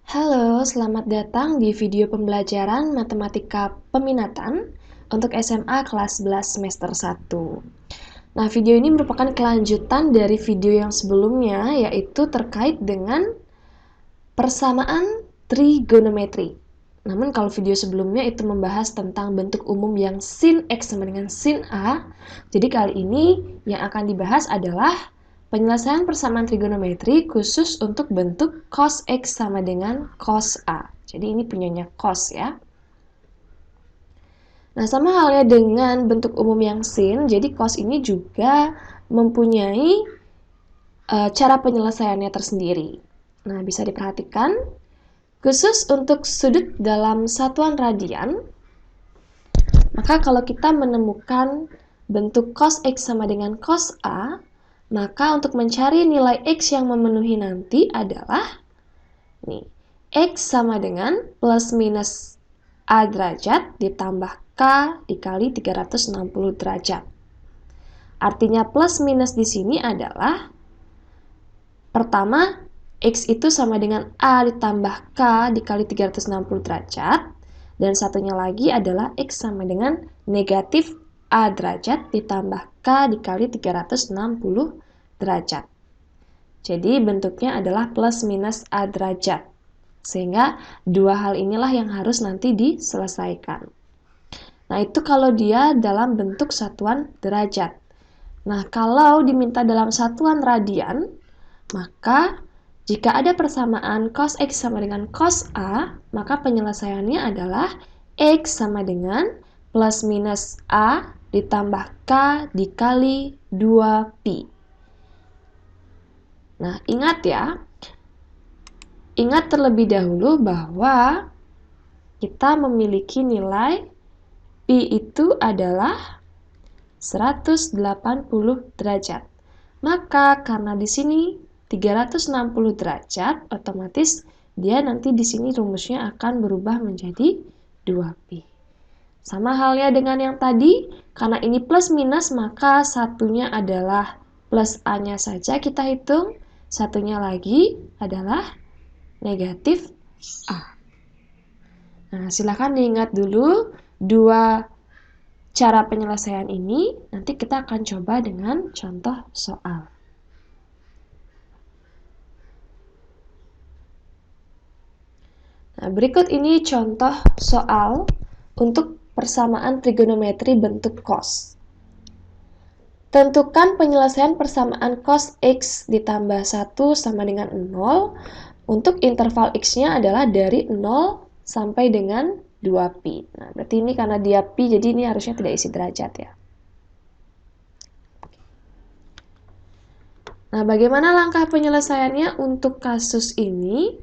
Halo, selamat datang di video pembelajaran Matematika Peminatan untuk SMA kelas 11 semester 1. Nah, video ini merupakan kelanjutan dari video yang sebelumnya, yaitu terkait dengan persamaan trigonometri. Namun kalau video sebelumnya itu membahas tentang bentuk umum yang sin X sama dengan sin A, jadi kali ini yang akan dibahas adalah penyelesaian persamaan trigonometri khusus untuk bentuk cos X sama dengan cos A. Jadi ini punyanya cos ya. Nah, sama halnya dengan bentuk umum yang sin, jadi cos ini juga mempunyai cara penyelesaiannya tersendiri. Nah, bisa diperhatikan, khusus untuk sudut dalam satuan radian, maka kalau kita menemukan bentuk cos X sama dengan cos A, maka untuk mencari nilai X yang memenuhi nanti adalah nih, X sama dengan plus minus A derajat ditambah K dikali 360 derajat. Artinya plus minus di sini adalah pertama, X itu sama dengan A ditambah K dikali 360 derajat. Dan satunya lagi adalah X sama dengan negatif A derajat ditambah K dikali 360 derajat. Jadi bentuknya adalah plus minus A derajat. Sehingga dua hal inilah yang harus nanti diselesaikan. Nah, itu kalau dia dalam bentuk satuan derajat. Nah, kalau diminta dalam satuan radian, maka jika ada persamaan cos X sama dengan cos A, maka penyelesaiannya adalah X sama dengan plus minus A ditambah K dikali 2pi. Nah, ingat ya, ingat terlebih dahulu bahwa kita memiliki nilai pi itu adalah 180 derajat. Maka karena di sini 360 derajat, otomatis dia nanti di sini rumusnya akan berubah menjadi 2pi. Sama halnya dengan yang tadi, karena ini plus minus, maka satunya adalah plus A-nya saja kita hitung, satunya lagi adalah negatif A. Nah, silakan diingat dulu dua cara penyelesaian ini, nanti kita akan coba dengan contoh soal. Nah, berikut ini contoh soal untuk persamaan trigonometri bentuk cos. Tentukan penyelesaian persamaan cos X ditambah 1 sama dengan 0 untuk interval X-nya adalah dari 0 sampai dengan 2pi. Nah, berarti ini karena dia pi, jadi ini harusnya tidak isi derajat ya. Nah, bagaimana langkah penyelesaiannya untuk kasus ini?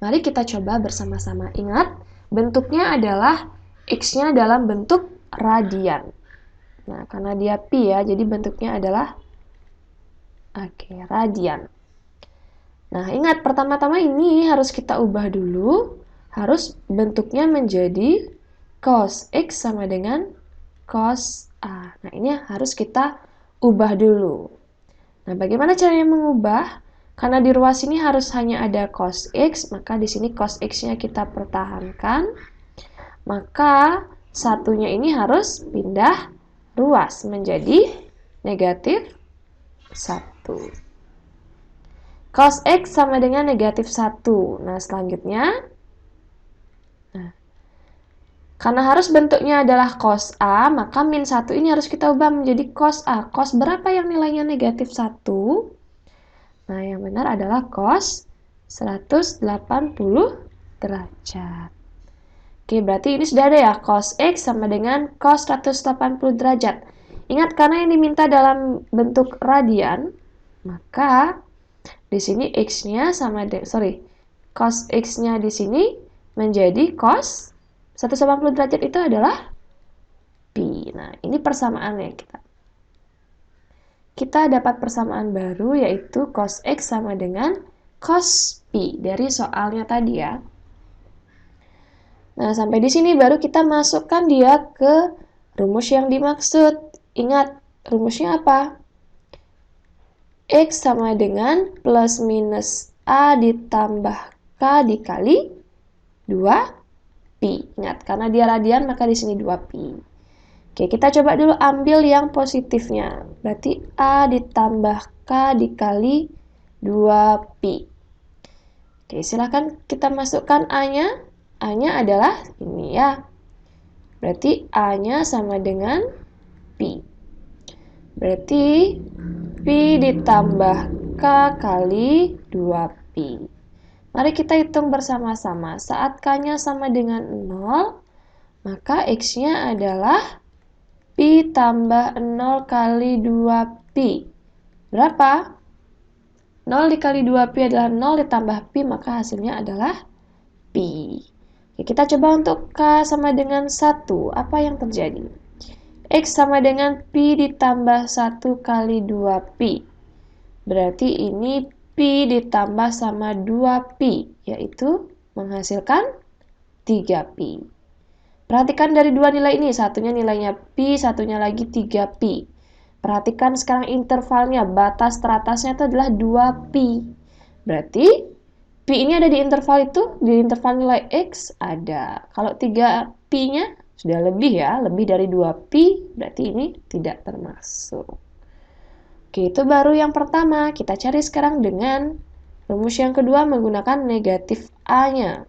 Mari kita coba bersama-sama. Ingat, bentuknya adalah X-nya dalam bentuk radian. Nah, karena dia pi ya, jadi bentuknya adalah radian. Nah, ingat, pertama-tama ini harus kita ubah dulu. Harus bentuknya menjadi cos X sama dengan cos A. Nah, ini harus kita ubah dulu. Nah, bagaimana caranya mengubah? Karena di ruas ini harus hanya ada cos X, maka di sini cos X-nya kita pertahankan. Maka satunya ini harus pindah ruas menjadi negatif 1. Cos X sama dengan negatif 1. Nah, selanjutnya, karena harus bentuknya adalah cos A, maka min 1 ini harus kita ubah menjadi cos A. Cos berapa yang nilainya negatif 1? Nah, yang benar adalah cos 180 derajat. Oke, berarti ini sudah ada ya, cos X sama dengan cos 180 derajat. Ingat, karena yang diminta dalam bentuk radian, maka di sini X-nya sama cos X-nya di sini menjadi cos 180 derajat itu adalah pi. Nah, ini persamaannya kita dapat persamaan baru, yaitu cos X sama dengan cos pi dari soalnya tadi ya. Nah, sampai di sini baru kita masukkan dia ke rumus yang dimaksud. Ingat, rumusnya apa? X sama dengan plus minus A ditambah K dikali 2pi. Ingat, karena dia radian maka di sini 2pi. Oke, kita coba dulu ambil yang positifnya. Berarti A ditambah K dikali 2pi. Oke, silahkan kita masukkan A-nya. A-nya adalah ini ya. Berarti A-nya sama dengan pi. Berarti pi ditambah K kali 2pi. Mari kita hitung bersama-sama. Saat K-nya sama dengan 0, maka X-nya adalah pi tambah 0 kali 2pi. Berapa? 0 dikali 2pi adalah 0 ditambah pi, maka hasilnya adalah pi. Oke, kita coba untuk K sama dengan 1. Apa yang terjadi? X sama dengan pi ditambah 1 kali 2pi. Berarti ini pi ditambah sama 2pi, yaitu menghasilkan 3pi. Perhatikan dari dua nilai ini, satunya nilainya pi, satunya lagi 3pi. Perhatikan sekarang intervalnya, batas teratasnya itu adalah 2pi. Berarti pi ini ada di interval itu, di interval nilai X ada. Kalau 3pi-nya sudah lebih ya, lebih dari 2pi, berarti ini tidak termasuk. Oke, itu baru yang pertama. Kita cari sekarang dengan rumus yang kedua menggunakan negatif A-nya.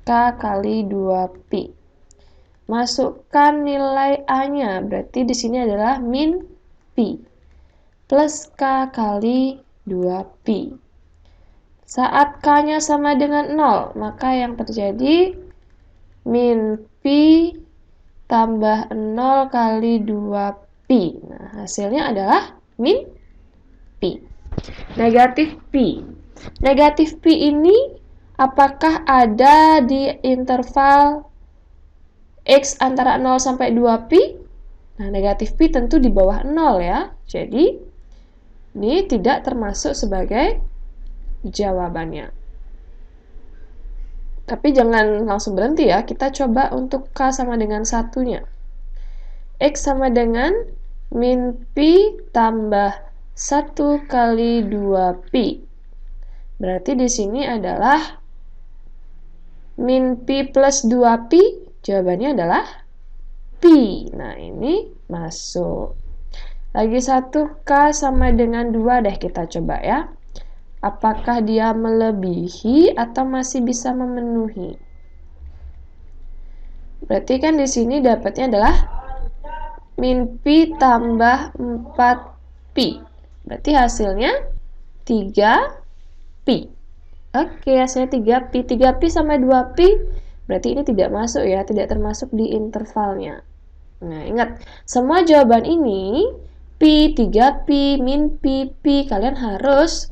K kali 2pi. Masukkan nilai A-nya, berarti di sini adalah min pi. Plus K kali 2pi. Saat K-nya sama dengan 0, maka yang terjadi min pi tambah 0 kali 2pi. Nah, hasilnya adalah min pi. Negatif pi. Negatif pi ini apakah ada di interval X antara 0 sampai 2pi? Nah, negatif pi tentu di bawah 0 ya. Jadi, ini tidak termasuk sebagai jawabannya. Tapi jangan langsung berhenti ya. Kita coba untuk K sama dengan 1-nya. X sama dengan min pi tambah 1 kali 2pi. Berarti di sini adalah min pi plus 2pi. Jawabannya adalah pi. Nah, ini masuk. Lagi satu, K sama dengan 2 deh kita coba ya. Apakah dia melebihi atau masih bisa memenuhi? Berarti kan di sini dapatnya adalah min pi tambah 4pi. Berarti hasilnya 3pi. Oke, hasilnya 3pi. 3pi sama 2pi. Berarti ini tidak masuk ya, tidak termasuk di intervalnya. Nah, ingat, semua jawaban ini, pi, 3pi, min pi, pi, kalian harus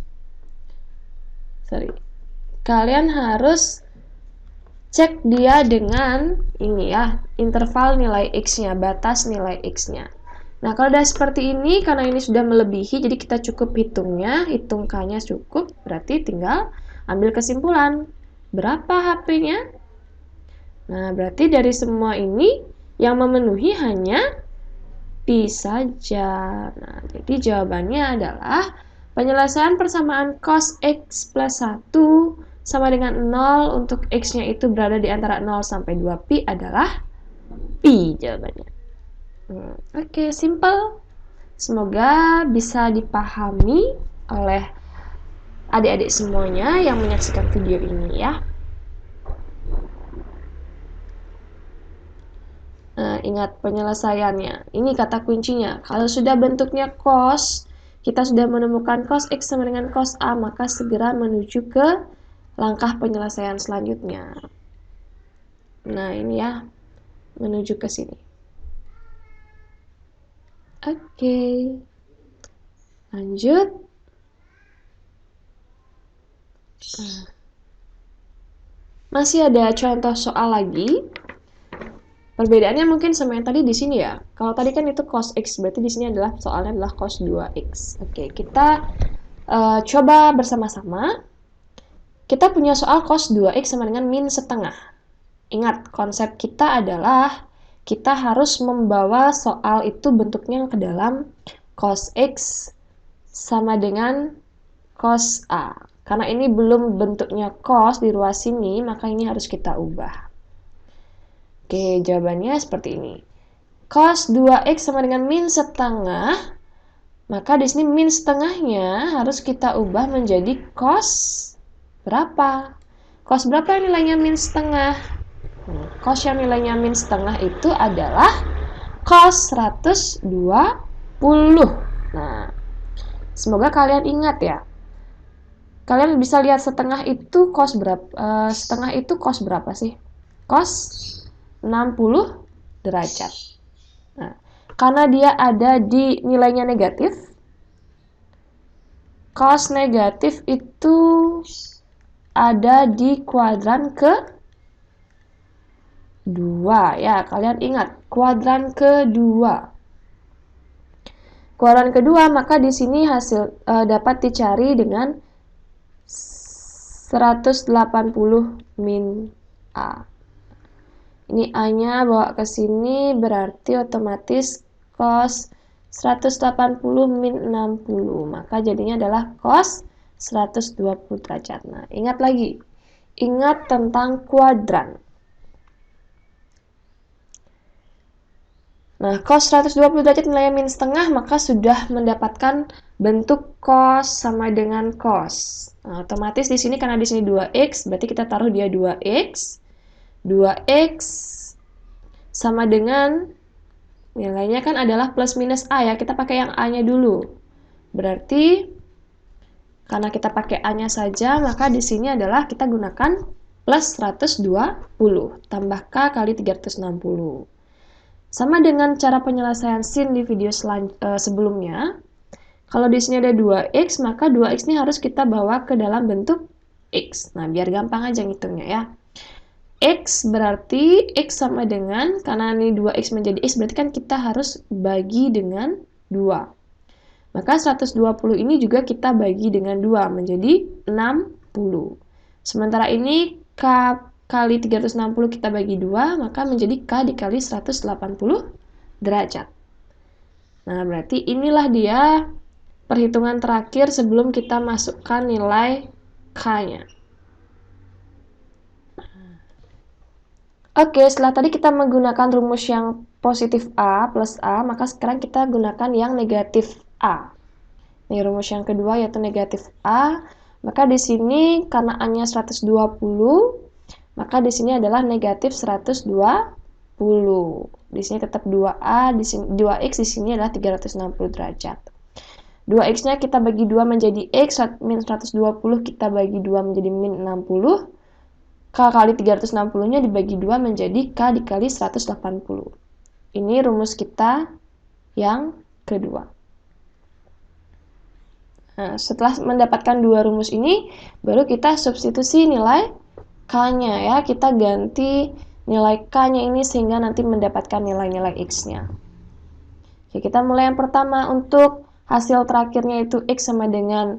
cek dia dengan ini ya, interval nilai X-nya, batas nilai X-nya. Nah, kalau udah seperti ini, karena ini sudah melebihi, jadi kita cukup hitungnya, hitung K-nya cukup, berarti tinggal ambil kesimpulan. Berapa HP-nya? Nah, berarti dari semua ini yang memenuhi hanya pi saja. Nah, jadi jawabannya adalah penyelesaian persamaan cos X plus 1 sama dengan 0 untuk X-nya itu berada di antara 0 sampai 2pi adalah pi jawabannya. Oke, simple. Semoga bisa dipahami oleh adik-adik semuanya yang menyaksikan video ini ya. Nah, ingat penyelesaiannya. Ini kata kuncinya. Kalau sudah bentuknya cos, kita sudah menemukan cos X sama dengan cos A, maka segera menuju ke langkah penyelesaian selanjutnya. Nah, ini ya. Menuju ke sini. Oke. Lanjut. Masih ada contoh soal lagi. Perbedaannya mungkin sama yang tadi di sini ya. Kalau tadi kan itu cos X, berarti di sini adalah soalnya adalah cos 2X. Oke, kita coba bersama-sama. Kita punya soal cos 2X sama dengan min setengah. Ingat, konsep kita adalah kita harus membawa soal itu bentuknya ke dalam cos X sama dengan cos A. Karena ini belum bentuknya cos di ruas sini, maka ini harus kita ubah. Oke, jawabannya seperti ini. Cos 2x sama dengan min setengah, maka di sini min setengahnya harus kita ubah menjadi cos berapa? Cos berapa yang nilainya min setengah? Cos yang nilainya min setengah itu adalah cos 120. Nah, semoga kalian ingat ya. Kalian bisa lihat setengah itu cos berapa? Setengah itu cos berapa sih? Cos 60 derajat. Nah, karena dia ada di nilainya negatif, cos negatif itu ada di kuadran kedua. Ya, kalian ingat, kuadran kedua. Kuadran kedua, maka di sini hasil dapat dicari dengan 180 min A. Ini A-nya bawa ke sini, berarti otomatis cos 180 min 60. Maka jadinya adalah cos 120 derajat. Nah, ingat lagi. Ingat tentang kuadran. Nah, cos 120 derajat nilainya min setengah, maka sudah mendapatkan bentuk cos sama dengan cos. Nah, otomatis di sini karena di sini 2x, berarti kita taruh dia 2x. 2x sama dengan nilainya kan adalah plus minus A ya. Kita pakai yang A-nya dulu. Berarti karena kita pakai A-nya saja, maka di sini adalah kita gunakan plus 120 tambah K kali 360. Sama dengan cara penyelesaian sin di video sebelumnya. Kalau di sini ada 2x, maka 2x ini harus kita bawa ke dalam bentuk x. Nah, biar gampang aja ngitungnya ya. X berarti X sama dengan, karena ini 2X menjadi X, berarti kan kita harus bagi dengan 2. Maka 120 ini juga kita bagi dengan 2, menjadi 60. Sementara ini K kali 360 kita bagi 2, maka menjadi K dikali 180 derajat. Nah, berarti inilah dia perhitungan terakhir sebelum kita masukkan nilai K-nya. Oke, setelah tadi kita menggunakan rumus yang positif A plus A, maka sekarang kita gunakan yang negatif A. Ini rumus yang kedua yaitu negatif A. Maka di sini karena A-nya 120, maka di sini adalah negatif 120. Di sini tetap 2A, di sini 2X, di sini adalah 360 derajat. 2X-nya kita bagi 2 menjadi X, min 120 kita bagi 2 menjadi min 60. K kali 360-nya dibagi 2 menjadi K dikali 180. Ini rumus kita yang kedua. Nah, setelah mendapatkan dua rumus ini, baru kita substitusi nilai K-nya ya. Kita ganti nilai K-nya ini sehingga nanti mendapatkan nilai-nilai X-nya. Oke, kita mulai yang pertama. Untuk hasil terakhirnya itu X sama dengan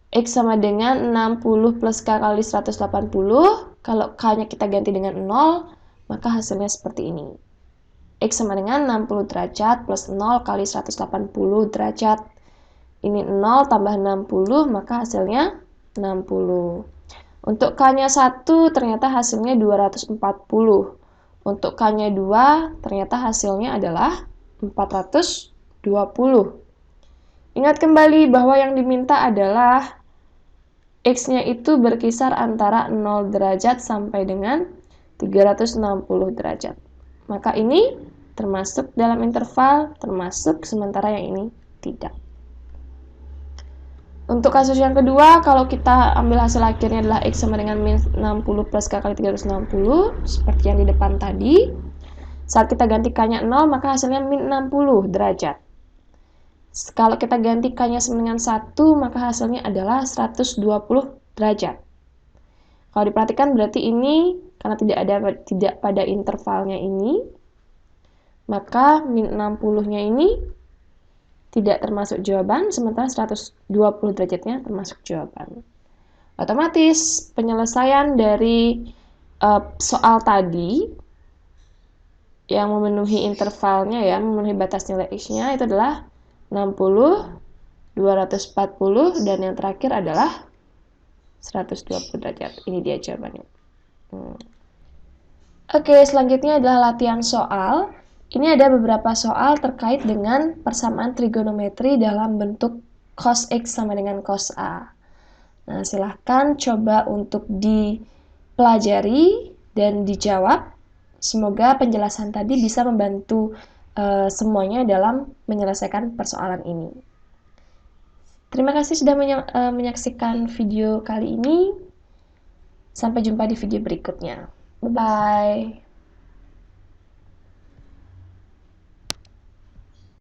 60 plus K kali 180. Kalau K-nya kita ganti dengan 0, maka hasilnya seperti ini. X sama dengan 60 derajat plus 0 kali 180 derajat. Ini 0 tambah 60, maka hasilnya 60. Untuk K-nya 1, ternyata hasilnya 240. Untuk K-nya 2, ternyata hasilnya adalah 420. Ingat kembali bahwa yang diminta adalah X-nya itu berkisar antara 0 derajat sampai dengan 360 derajat. Maka ini termasuk dalam interval, termasuk sementara yang ini tidak. Untuk kasus yang kedua, kalau kita ambil hasil akhirnya adalah X sama dengan min 60 plus K kali 360, seperti yang di depan tadi. Saat kita ganti K-nya 0, maka hasilnya min 60 derajat. Kalau kita ganti K-nya sama dengan 1, maka hasilnya adalah 120 derajat. Kalau diperhatikan berarti ini, karena tidak pada intervalnya ini, maka min 60-nya ini tidak termasuk jawaban, sementara 120 derajatnya termasuk jawaban. Otomatis penyelesaian dari soal tadi yang memenuhi intervalnya ya, memenuhi batas nilai X-nya itu adalah 60 240, dan yang terakhir adalah 120 derajat. Ini dia jawabannya. Oke, selanjutnya adalah latihan soal. Ini ada beberapa soal terkait dengan persamaan trigonometri dalam bentuk cos X sama dengan cos A. Nah, silahkan coba untuk dipelajari dan dijawab. Semoga penjelasan tadi bisa membantu semuanya dalam menyelesaikan persoalan ini. Terima kasih sudah menyaksikan video kali ini. Sampai jumpa di video berikutnya. Bye-bye.